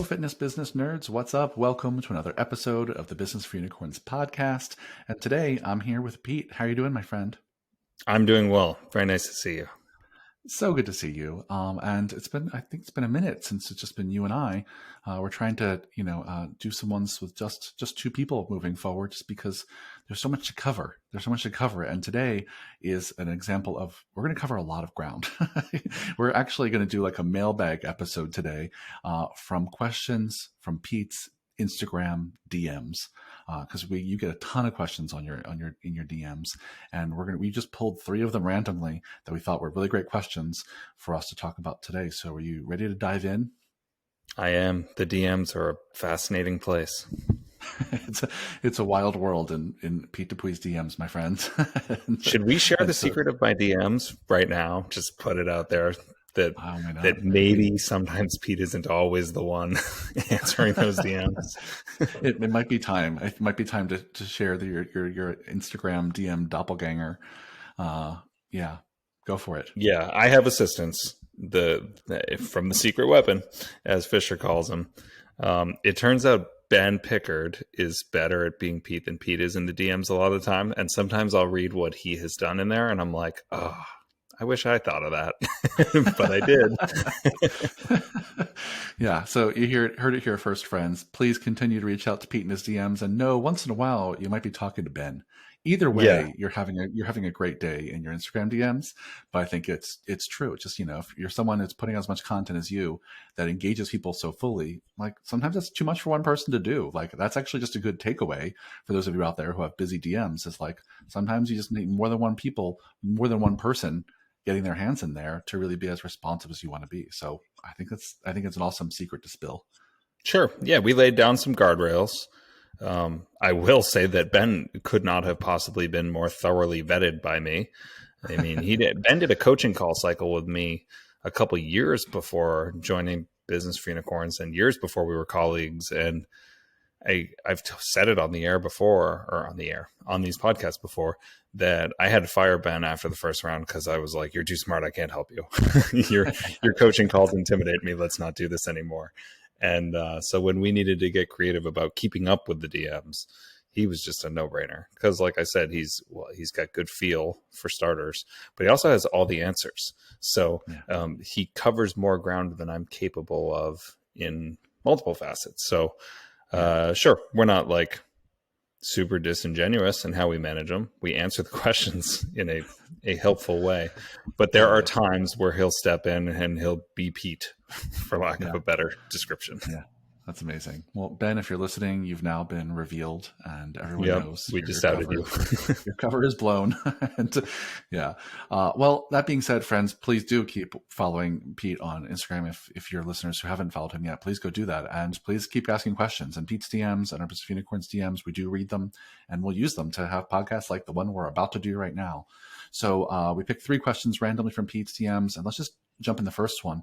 fitness business nerds. What's up? Welcome to another episode of the Business for Unicorns podcast. And today I'm here with Pete. How are you doing, my friend? I'm doing well. Very nice to see you. So good to see you. And I think it's been a minute since it's just been you and I. We're trying to, do some ones with just two people moving forward, just because there's so much to cover. And today is an example of, we're going to cover a lot of ground. We're actually going to do like a mailbag episode today, from questions from Pete's Instagram DMs. Because you get a ton of questions in your DMs, and we just pulled 3 of them randomly that we thought were really great questions for us to talk about today. So are you ready to dive in? I am. The DMs are a fascinating place. It's a wild world in Pete Dupui's DMs, my friends. Should we share the secret of my DMs right now? Just put it out there that maybe sometimes Pete isn't always the one answering those DMs. It might be time. It might be time to share your Instagram DM doppelganger. Yeah, go for it. Yeah, I have assistants. From the secret weapon, as Fisher calls him. It turns out Ben Pickard is better at being Pete than Pete is in the DMs a lot of the time. And sometimes I'll read what he has done in there, and I'm like, oh, I wish I thought of that, but I did. Yeah. So you heard it here first, friends. Please continue to reach out to Pete in his DMs, and know once in a while you might be talking to Ben. Either way, yeah. You're having a great day in your Instagram DMs. But I think it's true. It's just, if you're someone that's putting out as much content as you that engages people so fully, like sometimes that's too much for one person to do. Like that's actually just a good takeaway for those of you out there who have busy DMs. It's like sometimes you just need more than one person getting their hands in there to really be as responsive as you want to be. So I think it's an awesome secret to spill. Sure. Yeah. We laid down some guardrails. I will say that Ben could not have possibly been more thoroughly vetted by me. I mean, Ben did a coaching call cycle with me a couple years before joining Business for Unicorns, and years before we were colleagues. And I've said it on the air before, or on these podcasts before, that I had to fire Ben after the first round because I was like, "You're too smart. I can't help you. Your coaching calls intimidate me. Let's not do this anymore." And so when we needed to get creative about keeping up with the DMs, he was just a no-brainer. Because like I said, he's got good feel for starters, but he also has all the answers. So he covers more ground than I'm capable of in multiple facets. So sure, we're not like super disingenuous in how we manage them. We answer the questions in a helpful way, but there are times where he'll step in and he'll be Pete, for lack of a better description. Yeah, that's amazing. Well, Ben, if you're listening, you've now been revealed, and everyone knows we just outed you. Your cover is blown. And well, that being said, friends, please do keep following Pete on Instagram. If you're listeners who haven't followed him yet, please go do that, and please keep asking questions. And Pete's DMs and our Business Unicorns DMs, we do read them, and we'll use them to have podcasts like the one we're about to do right now. So we picked 3 questions randomly from Pete's DMs, and let's just jump in the first one.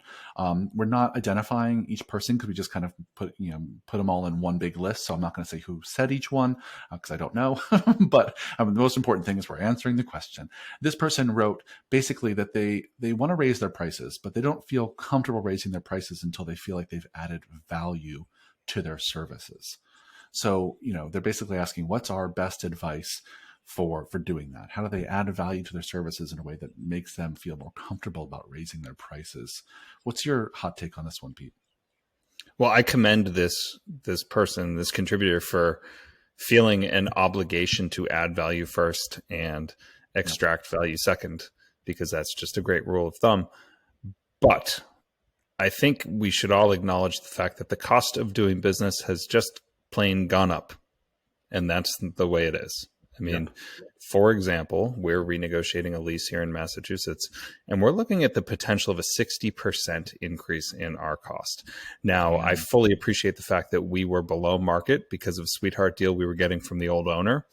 We're not identifying each person because we just kind of put them all in one big list. So I'm not going to say who said each one because I don't know. But the most important thing is we're answering the question. This person wrote basically that they want to raise their prices, but they don't feel comfortable raising their prices until they feel like they've added value to their services. So, they're basically asking, what's our best advice for doing that? How do they add value to their services in a way that makes them feel more comfortable about raising their prices? What's your hot take on this one, Pete? Well, I commend this person, this contributor, for feeling an obligation to add value first and extract value second, because that's just a great rule of thumb. But I think we should all acknowledge the fact that the cost of doing business has just plain gone up, and that's the way it is. I mean, for example, we're renegotiating a lease here in Massachusetts, and we're looking at the potential of a 60% increase in our cost. Now, I fully appreciate the fact that we were below market because of a sweetheart deal we were getting from the old owner,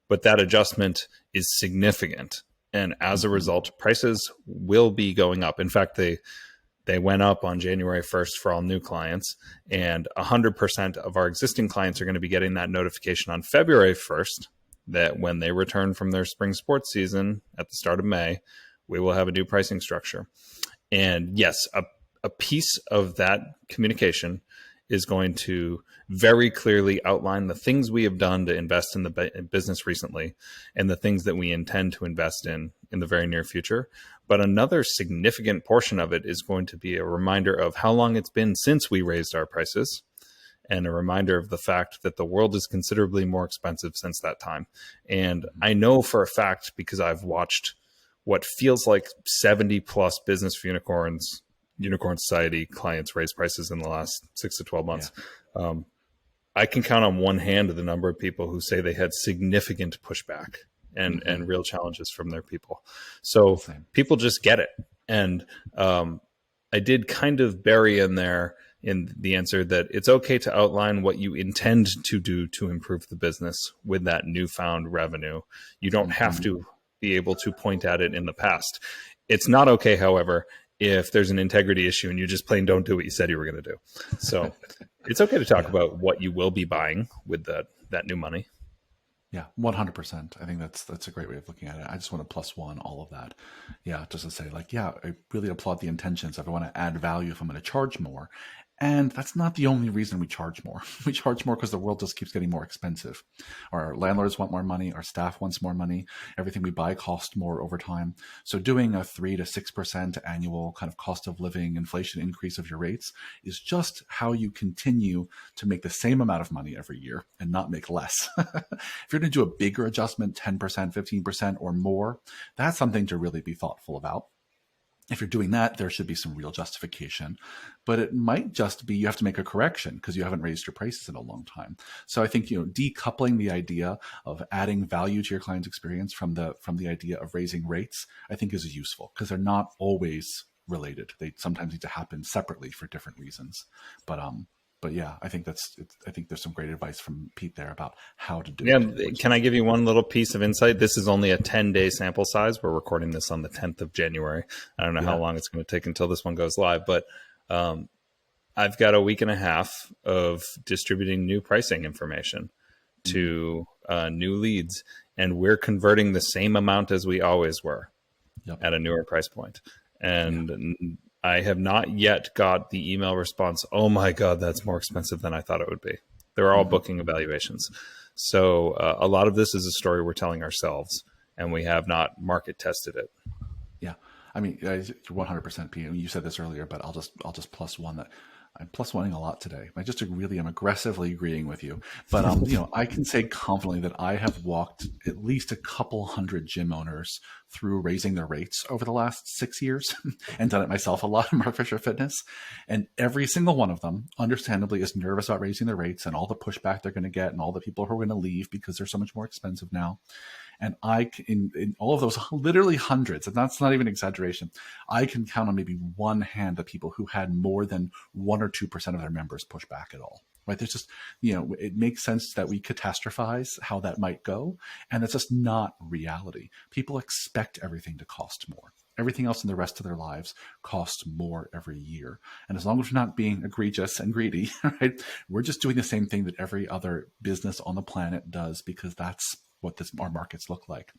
but that adjustment is significant. And as a result, prices will be going up. In fact, they went up on January 1st for all new clients, and 100% of our existing clients are going to be getting that notification on February 1st. That when they return from their spring sports season at the start of May, we will have a new pricing structure. And yes, a piece of that communication is going to very clearly outline the things we have done to invest in the business recently and the things that we intend to invest in the very near future. But another significant portion of it is going to be a reminder of how long it's been since we raised our prices, and a reminder of the fact that the world is considerably more expensive since that time. And I know for a fact, because I've watched what feels like 70 plus business for Unicorn Society clients raise prices in the last 6 to 12 months. Yeah. I can count on one hand the number of people who say they had significant pushback and real challenges from their people. So people just get it. And I did kind of bury in there in the answer that it's okay to outline what you intend to do to improve the business with that newfound revenue. You don't have to be able to point at it in the past. It's not okay, however, if there's an integrity issue and you just plain don't do what you said you were going to do. So it's okay to talk about what you will be buying with that new money. Yeah, 100%. I think that's a great way of looking at it. I just want to +1 all of that. Yeah, just to say like, yeah, I really applaud the intentions. If I want to add value, if I'm going to charge more. And that's not the only reason we charge more. We charge more because the world just keeps getting more expensive. Our landlords want more money. Our staff wants more money. Everything we buy costs more over time. So doing a 3 to 6% annual kind of cost of living inflation increase of your rates is just how you continue to make the same amount of money every year and not make less. If you're going to do a bigger adjustment, 10%, 15% or more, that's something to really be thoughtful about. If you're doing that, there should be some real justification, but it might just be you have to make a correction because you haven't raised your prices in a long time. So I think, decoupling the idea of adding value to your client's experience from the idea of raising rates, I think is useful because they're not always related. They sometimes need to happen separately for different reasons. But yeah, I think there's some great advice from Pete there about how to do it. Yeah, can I give you one little piece of insight? This is only a 10-day sample size. We're recording this on the 10th of January. I don't know how long it's going to take until this one goes live, but I've got a week and a half of distributing new pricing information to new leads, and we're converting the same amount as we always were at a newer price point. And I have not yet got the email response, oh my God, that's more expensive than I thought it would be. They're all booking evaluations. So a lot of this is a story we're telling ourselves, and we have not market tested it. Yeah. I mean, 100% Pete. You said this earlier, but I'll just +1 that I'm +1ing a lot today. I just really am aggressively agreeing with you. But I can say confidently that I have walked at least a couple hundred gym owners through raising their rates over the last 6 years and done it myself a lot in Mark Fisher Fitness. And every single one of them, understandably, is nervous about raising their rates and all the pushback they're going to get and all the people who are going to leave because they're so much more expensive now. And in all of those literally hundreds, and that's not even exaggeration, I can count on maybe one hand the people who had more than 1 or 2% of their members push back at all. Right? There's just, it makes sense that we catastrophize how that might go. And that's just not reality. People expect everything to cost more. Everything else in the rest of their lives costs more every year. And as long as we're not being egregious and greedy, right, we're just doing the same thing that every other business on the planet does because that's what our markets look like.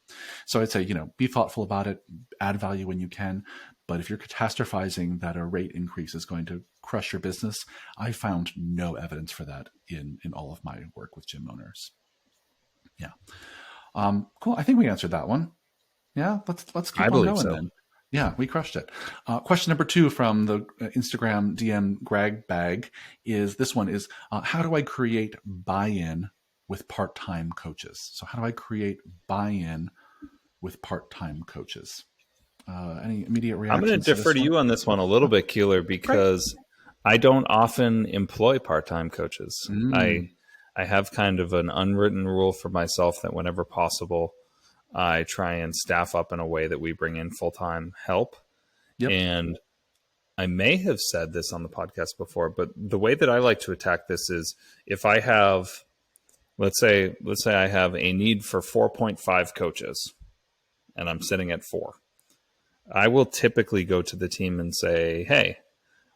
So I'd say, be thoughtful about it, add value when you can. But if you're catastrophizing that a rate increase is going to crush your business, I found no evidence for that in all of my work with gym owners. Yeah. Cool. I think we answered that one. Yeah. Let's keep on going then. Yeah, we crushed it. Question number 2 from the Instagram DM Greg Bag is this one is, how do I create buy-in with part-time coaches? So how do I create buy-in with part-time coaches? Any immediate reactions? I'm going to defer to you on this one a little bit, Keeler, because I don't often employ part-time coaches. I have kind of an unwritten rule for myself that whenever possible, I try and staff up in a way that we bring in full-time help. Yep. And I may have said this on the podcast before, but the way that I like to attack this is if I have, let's say I have a need for 4.5 coaches and I'm sitting at 4. I will typically go to the team and say, hey,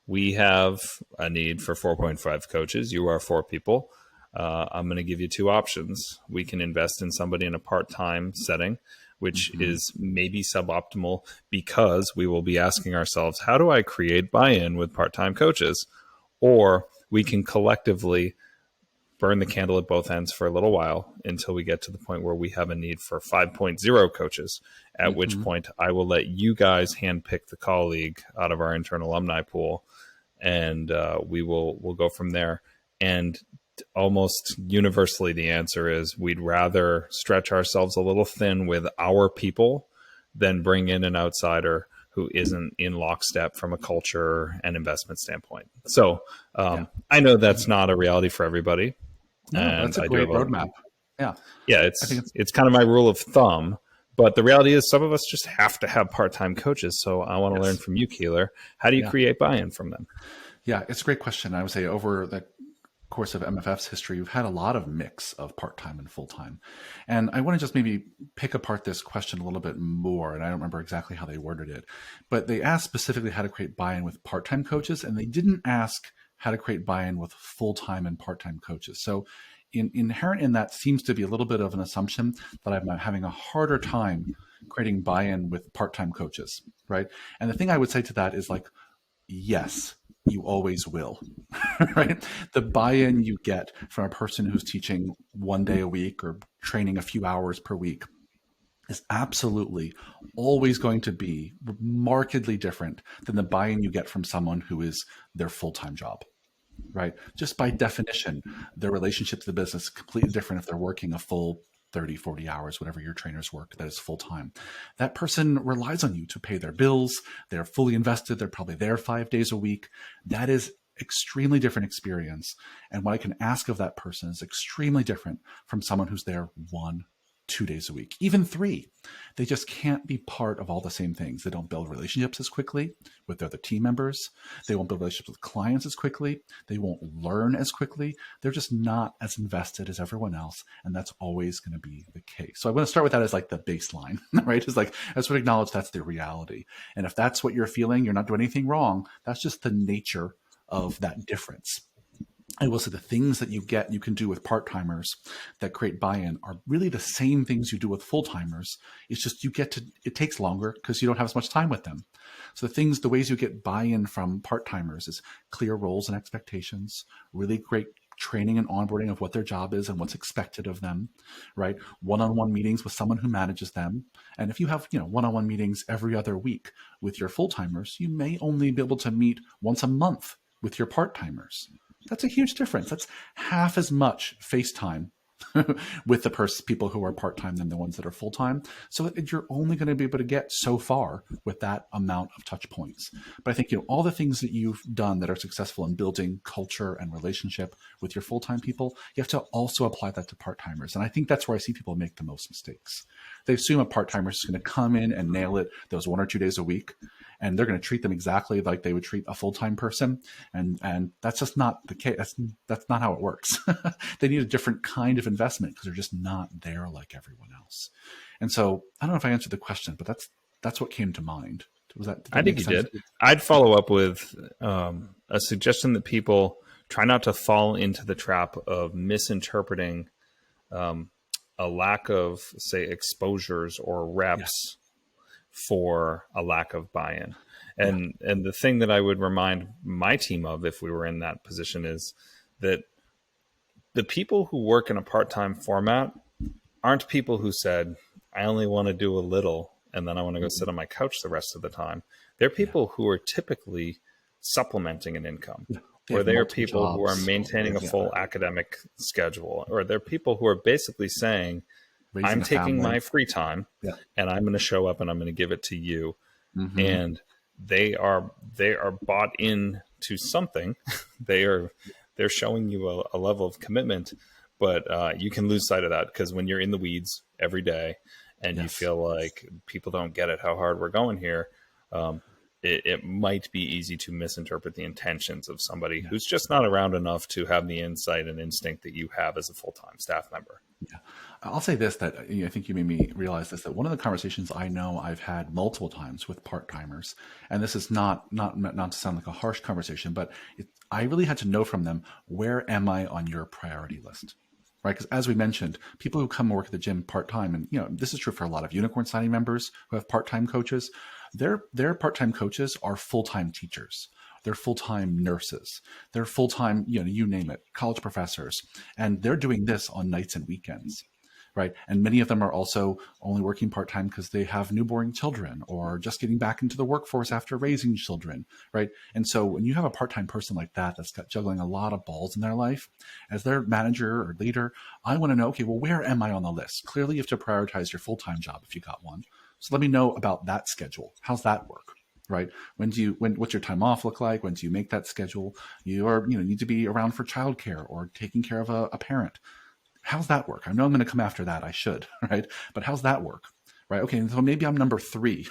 we have a need for 4.5 coaches. You are 4 people. I'm going to give you 2 options. We can invest in somebody in a part-time setting, which is maybe suboptimal because we will be asking ourselves, how do I create buy-in with part-time coaches? Or we can collectively burn the candle at both ends for a little while until we get to the point where we have a need for 5.0 coaches, at which point I will let you guys handpick the colleague out of our internal alumni pool, and we'll go from there. And almost universally, the answer is we'd rather stretch ourselves a little thin with our people than bring in an outsider who isn't in lockstep from a culture and investment standpoint. So I know that's not a reality for everybody. No, And that's a I do great have roadmap. Yeah. yeah, I think it's kind of my rule of thumb. But the reality is some of us just have to have part-time coaches. So I want to learn from you, Keeler. How do you create buy-in from them? Yeah, it's a great question. I would say over the course of MFF's history, we've had a lot of mix of part-time and full-time. And I want to just maybe pick apart this question a little bit more. And I don't remember exactly how they worded it, but they asked specifically how to create buy-in with part-time coaches. And they didn't ask how to create buy-in with full-time and part-time coaches. So inherent in that seems to be a little bit of an assumption that I'm having a harder time creating buy-in with part-time coaches, right? And the thing I would say to that is like, yes, you always will, right? The buy-in you get from a person who's teaching 1 day a week or training a few hours per week is absolutely always going to be markedly different than the buy-in you get from someone who is their full-time job, right? Just by definition, their relationship to the business is completely different if they're working a full 30, 40 hours, whatever your trainers work, that is full time. That person relies on you to pay their bills. They're fully invested. They're probably there 5 days a week. That is extremely different experience. And what I can ask of that person is extremely different from someone who's there 1, 2 days a week, even 3. They just can't be part of all the same things. They don't build relationships as quickly with their other team members. They won't build relationships with clients as quickly. They won't learn as quickly. They're just not as invested as everyone else. And that's always going to be the case. So I want to start with that as like the baseline, right? It's like, I just want to acknowledge that's the reality. And if that's what you're feeling, you're not doing anything wrong. That's just the nature of that difference. I will say the things that you can do with part-timers that create buy-in are really the same things you do with full-timers. It's just it takes longer because you don't have as much time with them. So the ways you get buy-in from part-timers is clear roles and expectations, really great training and onboarding of what their job is and what's expected of them, right? One-on-one meetings with someone who manages them. And if you have, one-on-one meetings every other week with your full-timers, you may only be able to meet once a month with your part-timers. That's a huge difference. That's half as much FaceTime with the people who are part-time than the ones that are full-time. So you're only going to be able to get so far with that amount of touch points. But I think, all the things that you've done that are successful in building culture and relationship with your full-time people, you have to also apply that to part-timers. And I think that's where I see people make the most mistakes. They assume a part-timer is going to come in and nail it those 1 or 2 days a week, and they're going to treat them exactly like they would treat a full-time person. And that's just not the case. That's not how it works. They need a different kind of investment because they're just not there like everyone else. And so I don't know if I answered the question, but that's what came to mind. Did that I think you sense? did. I'd follow up with a suggestion that people try not to fall into the trap of misinterpreting a lack of, say, exposures or reps for a lack of buy-in. And the thing that I would remind my team of if we were in that position is that the people who work in a part-time format aren't people who said, I only want to do a little and then I want to go sit on my couch the rest of the time. They're people who are typically supplementing an income. Or they are people who are maintaining a full academic schedule. Or they're people who are basically saying, I'm taking my free time and I'm going to show up and I'm going to give it to you. Mm-hmm. And they are bought in to something. They're showing you a level of commitment, but you can lose sight of that because when you're in the weeds every day and you feel like people don't get it, how hard we're going here, it might be easy to misinterpret the intentions of somebody who's just not around enough to have the insight and instinct that you have as a full-time staff member. Yeah. I'll say this, that I think you made me realize this, that one of the conversations I know I've had multiple times with part-timers, and this is not to sound like a harsh conversation, but I really had to know from them, where am I on your priority list? Right? Because as we mentioned, people who come work at the gym part-time, and this is true for a lot of Unicorn Signing members who have part-time coaches, their part-time coaches are full-time teachers. they're full-time nurses, they're full-time, you name it, college professors, and they're doing this on nights and weekends. Right. And many of them are also only working part time because they have newborn children or just getting back into the workforce after raising children. Right. And so when you have a part time person like that, that's got juggling a lot of balls in their life, as their manager or leader, I want to know, okay, well, where am I on the list? Clearly, you have to prioritize your full time job if you got one. So let me know about that schedule. How's that work? Right. What's your time off look like? When do you make that schedule? You need to be around for childcare or taking care of a parent. How's that work? I know I'm going to come after that. I should, right? But how's that work? Right. Okay. So maybe I'm number 3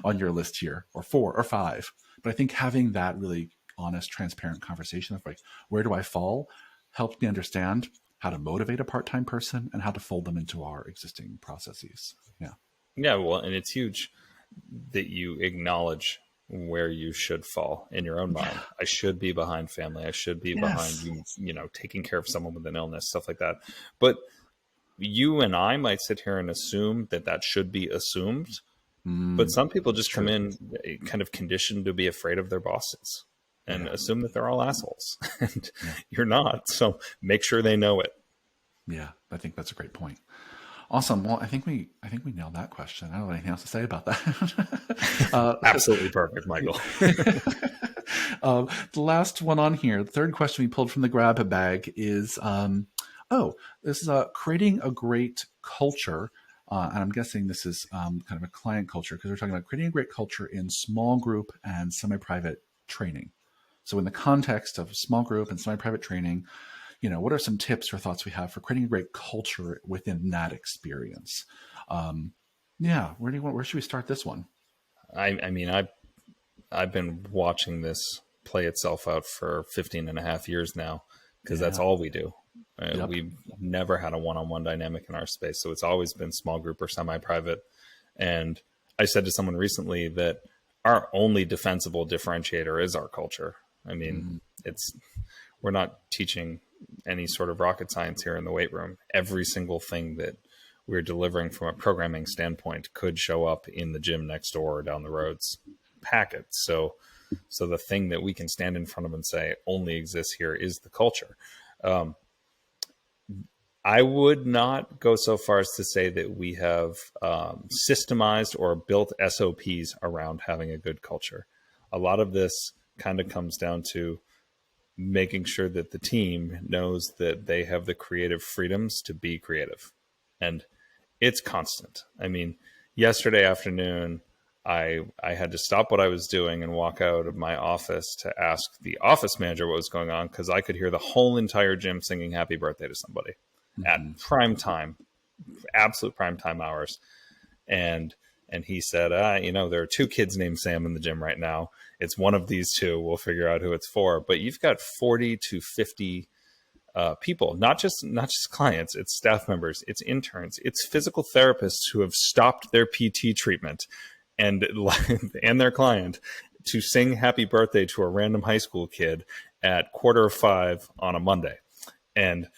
on your list here, or 4 or 5. But I think having that really honest, transparent conversation of like, where do I fall, helps me understand how to motivate a part-time person and how to fold them into our existing processes. Yeah. Yeah. Well, and it's huge that you acknowledge where you should fall in your own mind. I should be behind family. I should be behind taking care of someone with an illness, stuff like that. But you and I might sit here and assume that should be assumed. But some people just come in kind of conditioned to be afraid of their bosses and assume that they're all assholes. And you're not. So make sure they know it. Yeah, I think that's a great point. Awesome. Well, I think we nailed that question. I don't have anything else to say about that. Absolutely perfect, Michael. The last one on here, the third question we pulled from the grab bag is, this is creating a great culture. And I'm guessing this is kind of a client culture, because we're talking about creating a great culture in small group and semi-private training. So in the context of small group and semi-private training, what are some tips or thoughts we have for creating a great culture within that experience? Where should we start this one? I mean, I've been watching this play itself out for 15 and a half years now, because that's all we do. Yep. We've never had a one-on-one dynamic in our space. So it's always been small group or semi-private. And I said to someone recently that our only defensible differentiator is our culture. I mean, we're not teaching any sort of rocket science here in the weight room. Every single thing that we're delivering from a programming standpoint could show up in the gym next door or down the road's packets. So the thing that we can stand in front of and say only exists here is the culture. I would not go so far as to say that we have systemized or built SOPs around having a good culture. A lot of this kind of comes down to making sure that the team knows that they have the creative freedoms to be creative. And it's constant. I mean, yesterday afternoon, I had to stop what I was doing and walk out of my office to ask the office manager what was going on, because I could hear the whole entire gym singing happy birthday to somebody at prime time, absolute prime time hours. And he said, there are 2 kids named Sam in the gym right now. It's one of these 2. We'll figure out who it's for. But you've got 40 to 50 people, not just clients, it's staff members, it's interns, it's physical therapists who have stopped their PT treatment and their client to sing happy birthday to a random high school kid at 4:45 on a Monday. And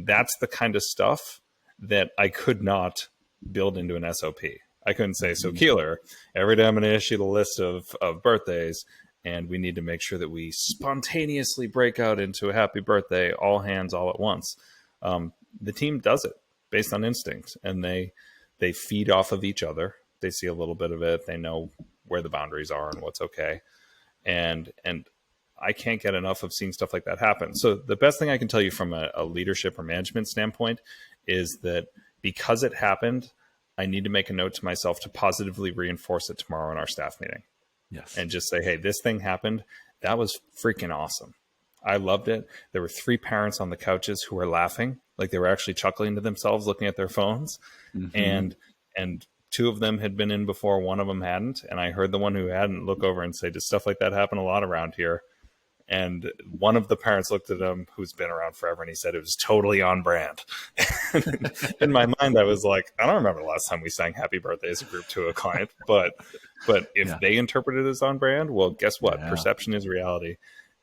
that's the kind of stuff that I could not build into an SOP. I couldn't say, so Keeler, every day I'm going to issue the list of birthdays, and we need to make sure that we spontaneously break out into a happy birthday, all hands, all at once. The team does it based on instinct, and they feed off of each other. They see a little bit of it. They know where the boundaries are and what's okay. And I can't get enough of seeing stuff like that happen. So the best thing I can tell you from a leadership or management standpoint is that because it happened, I need to make a note to myself to positively reinforce it tomorrow in our staff meeting. Yes. And just say, hey, this thing happened. That was freaking awesome. I loved it. There were 3 parents on the couches who were laughing, like they were actually chuckling to themselves, looking at their phones. And 2 of them had been in before, one of them hadn't. And I heard the one who hadn't look over and say, does stuff like that happen a lot around here? And one of the parents looked at him, who's been around forever, and he said it was totally on brand. In my mind, I was like, I don't remember the last time we sang happy birthday as a group to a client, but if they interpret it as on brand, well, guess what? Yeah. Perception is reality.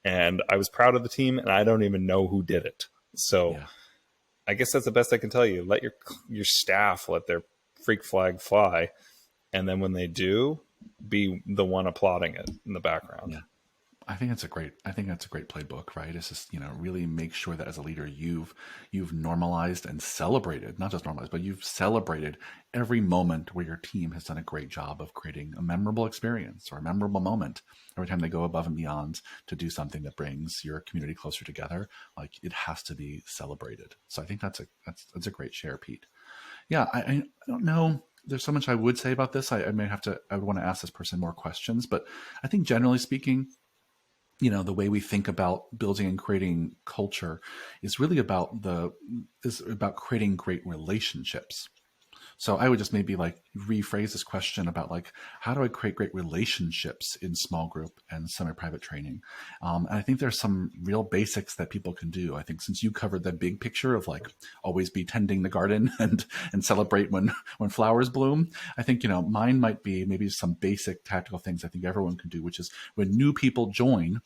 And I was proud of the team, and I don't even know who did it. So I guess that's the best I can tell you. Let your staff let their freak flag fly. And then when they do, be the one applauding it in the background. Yeah. I think that's a great playbook, right? It's just, really make sure that as a leader, you've normalized and celebrated, not just normalized, but you've celebrated every moment where your team has done a great job of creating a memorable experience or a memorable moment every time they go above and beyond to do something that brings your community closer together. Like, it has to be celebrated. So I think that's a great share, Pete. Yeah, I don't know. There's so much I would say about this. I would want to ask this person more questions, but I think generally speaking, the way we think about building and creating culture is really is about creating great relationships. So I would just maybe like rephrase this question about like, how do I create great relationships in small group and semi-private training? And I think there's some real basics that people can do. I think since you covered the big picture of like always be tending the garden and celebrate when flowers bloom, I think, mine might be maybe some basic tactical things I think everyone can do, which is when new people join,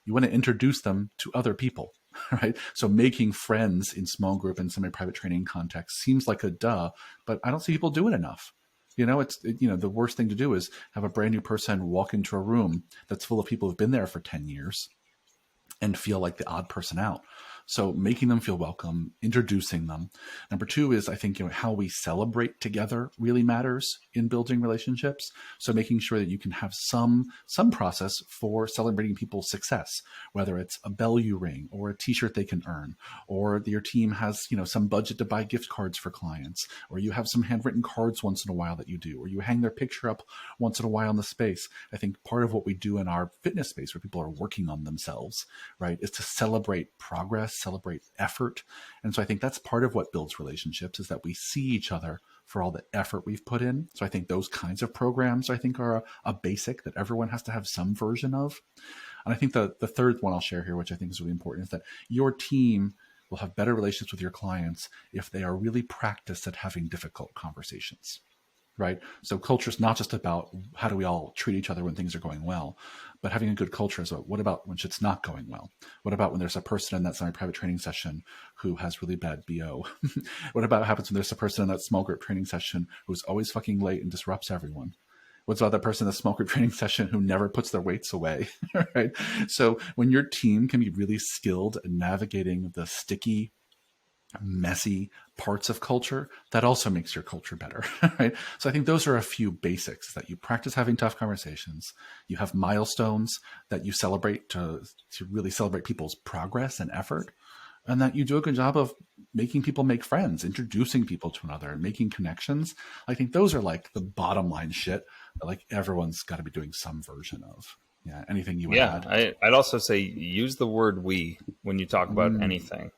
you want to introduce them to other people, right? So making friends in small group and semi-private training context seems like a duh, but I don't see people do it enough. The worst thing to do is have a brand new person walk into a room that's full of people who've been there for 10 years and feel like the odd person out. So making them feel welcome, introducing them. Number two is, I think, how we celebrate together really matters in building relationships. So making sure that you can have some process for celebrating people's success, whether it's a bell you ring or a t-shirt they can earn, or your team has, some budget to buy gift cards for clients, or you have some handwritten cards once in a while that you do, or you hang their picture up once in a while in the space. I think part of what we do in our fitness space where people are working on themselves, right, is to celebrate progress, celebrate effort. And so I think that's part of what builds relationships, is that we see each other for all the effort we've put in. So I think those kinds of programs, I think, are a basic that everyone has to have some version of. And I think the third one I'll share here, which I think is really important, is that your team will have better relationships with your clients if they are really practiced at having difficult conversations. Right. So culture is not just about how do we all treat each other when things are going well, but having a good culture is about what about when shit's not going well? What about when there's a person in that semi-private training session who has really bad BO? What about what happens when there's a person in that small group training session who's always fucking late and disrupts everyone? What's about that person in the small group training session who never puts their weights away? Right. So when your team can be really skilled at navigating the sticky, messy parts of culture, that also makes your culture better, right? So I think those are a few basics, that you practice having tough conversations, you have milestones that you celebrate to really celebrate people's progress and effort, and that you do a good job of making people make friends, introducing people to another, and making connections. I think those are like the bottom line shit that like everyone's got to be doing some version of. Yeah. Anything you would add? I'd also say use the word "we" when you talk about anything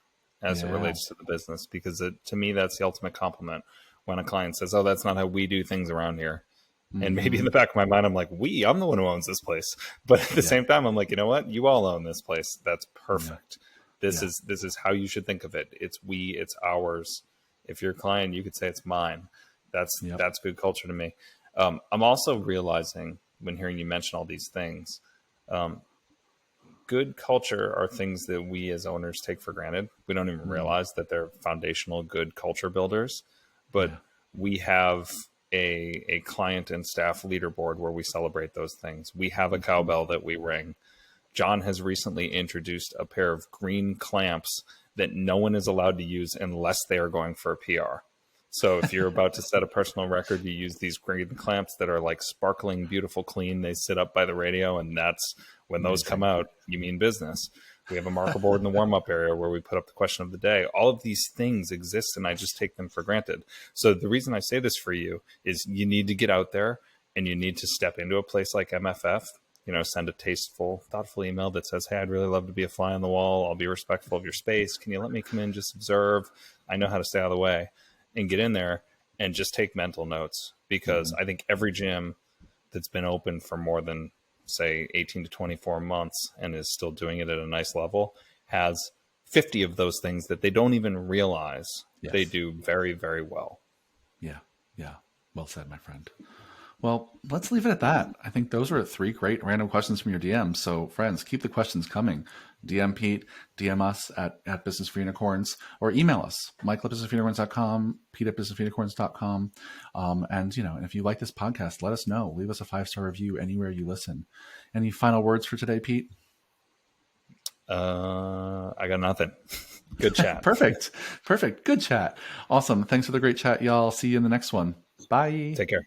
as it Yeah. relates to the business, because to me, that's the ultimate compliment when a client says, "Oh, that's not how we do things around here." And maybe in the back of my mind, I'm like, I'm the one who owns this place. But at the same time, I'm like, you know what? You all own this place. That's perfect. This is how you should think of it. It's we, it's ours. If you're a client, you could say it's mine. That's good culture to me. I'm also realizing when hearing you mention all these things, good culture are things that we as owners take for granted. We don't even realize that they're foundational good culture builders, but we have a client and staff leaderboard where we celebrate those things. We have a cowbell that we ring. John has recently introduced a pair of green clamps that no one is allowed to use unless they are going for a PR. So if you're about to set a personal record, you use these green clamps that are like sparkling, beautiful, clean. They sit up by the radio, and that's when those come out, you mean business. We have a marker board in the warm-up area where we put up the question of the day. All of these things exist, and I just take them for granted. So the reason I say this for you is you need to get out there, and you need to step into a place like MFF. Send a tasteful, thoughtful email that says, "Hey, I'd really love to be a fly on the wall. I'll be respectful of your space. Can you let me come in, just observe? I know how to stay out of the way." And get in there and just take mental notes, because I think every gym that's been open for more than, say, 18 to 24 months and is still doing it at a nice level has 50 of those things that they don't even realize they do very, very well. Yeah. Yeah. Well said, my friend. Well, let's leave it at that. I think those were 3 great random questions from your DM. So friends, keep the questions coming. DM Pete, DM us at Business for Unicorns, or email us, michael@businessforunicorns.com, pete@businessforunicorns.com. And if you like this podcast, let us know. Leave us a 5-star review anywhere you listen. Any final words for today, Pete? I got nothing. Good chat. Perfect. Good chat. Awesome. Thanks for the great chat, y'all. See you in the next one. Bye. Take care.